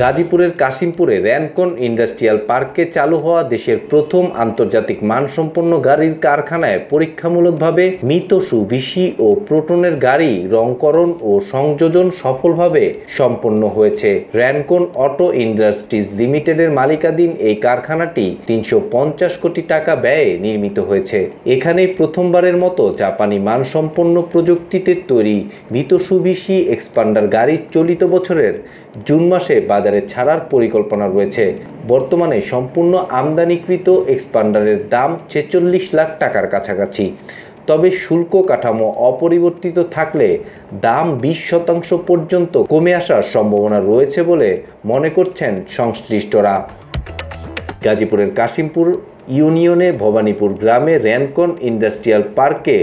গাজীপুরের কাশিমপুরে র্যানকন ইন্ডাস্ট্রিয়াল পার্কে চালু হওয়া দেশের প্রথম আন্তর্জাতিক মানসম্পন্ন গাড়ির কারখানায় পরীক্ষামূলকভাবে মিতসুবিশি ও প্রোটনের গাড়ি রংকরণ ও সংযোজন সফলভাবে সম্পন্ন হয়েছে। র্যানকন অটো ইন্ডাস্ট্রিজ লিমিটেডের মালিকানাধীন এই কারখানাটি 350 কোটি টাকা ব্যয়ে নির্মিত হয়েছে। এখানেই প্রথমবারের মতো জাপানি মানসম্পন্ন প্রযুক্তিতে তৈরি মিতসুবিশি এক্সপান্ডার গাড়ি চলিত বছরের জুন মাসে বাজারে ছাড়ার পরিকল্পনা রয়েছে। বর্তমানে সম্পূর্ণ আমদানিকৃত এক্সপান্ডারের দাম 46 লাখ টাকার কাছাকাছি। তবে শুল্ক কাঠামো অপরিবর্তিত থাকলে দাম 20% পর্যন্ত কমে আসার সম্ভাবনা রয়েছে বলে মনে করছেন সংশ্লিষ্টরা। গাজীপুরের কাশিমপুর ইউনিয়নে ভবানীপুর গ্রামে র্যানকন ইন্ডাস্ট্রিয়াল পার্কে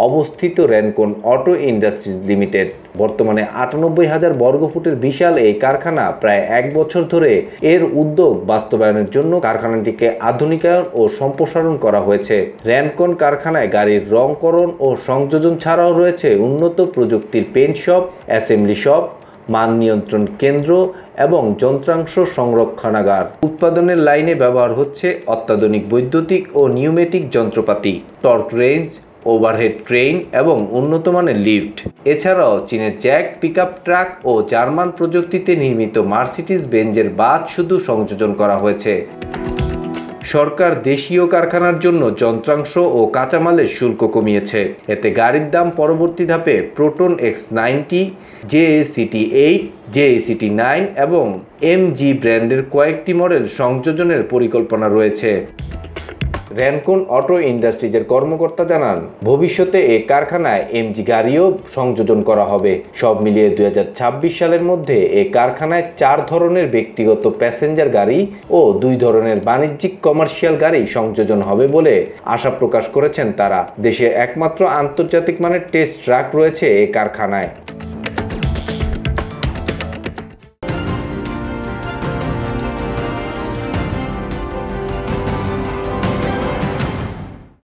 অবস্থিত র্যানকন অটো ইন্ডাস্ট্রিজ লিমিটেড। বর্তমানে 98,000 বর্গফুটের বিশাল এই কারখানা প্রায় 1 বছর ধরে এর উদ্যোগ বাস্তবায়নের জন্য কারখানাটিকে আধুনিকায়ন ও সম্প্রসারণ করা হয়েছে। র্যানকন কারখানায় গাড়ির রংকরণ ও সংযোজন ছাড়াও রয়েছে উন্নত প্রযুক্তির পেইন্ট শপ, অ্যাসেম্বলি শপ, মান নিয়ন্ত্রণ কেন্দ্র এবং যন্ত্রাংশ সংরক্ষণাগার। উৎপাদনের লাইনে ব্যবহার হচ্ছে অত্যাধুনিক বৈদ্যুতিক ও নিউমেটিক যন্ত্রপাতি, টর্ক রেঞ্জ, ওভারহেড ক্রেন এবং উন্নত মানের লিফট। এছাড়াও চীনের জ্যাক পিকআপ ট্রাক ও জার্মান প্রযুক্তিতে নির্মিত মার্সিডিজ বেঞ্জের বাস শুধু সংযোজন করা হয়েছে। সরকার দেশীয় কারখানার জন্য যন্ত্রাংশ ও কাঁচামালের শুল্ক কমিয়েছে। এতে গাড়ির দাম পরবর্তী ধাপে প্রোটন X90, JACT8, JACT9 এবং MG ব্র্যান্ডের কয়েকটি মডেল সংযোজনের পরিকল্পনা রয়েছে। র্যানকন অটো ইন্ডাস্ট্রিজের কর্মকর্তা জানান, ভবিষ্যতে এই কারখানায় MG গাড়িও সংযোজন করা হবে। সব মিলিয়ে 2026 সালের মধ্যে এই কারখানায় 4 ধরনের ব্যক্তিগত প্যাসেঞ্জার গাড়ি ও 2 ধরনের বাণিজ্যিক কমার্শিয়াল গাড়ি সংযোজন হবে বলে আশা প্রকাশ করেছেন তারা। দেশে একমাত্র আন্তর্জাতিক মানের টেস্ট ট্রাক রয়েছে এই কারখানায়।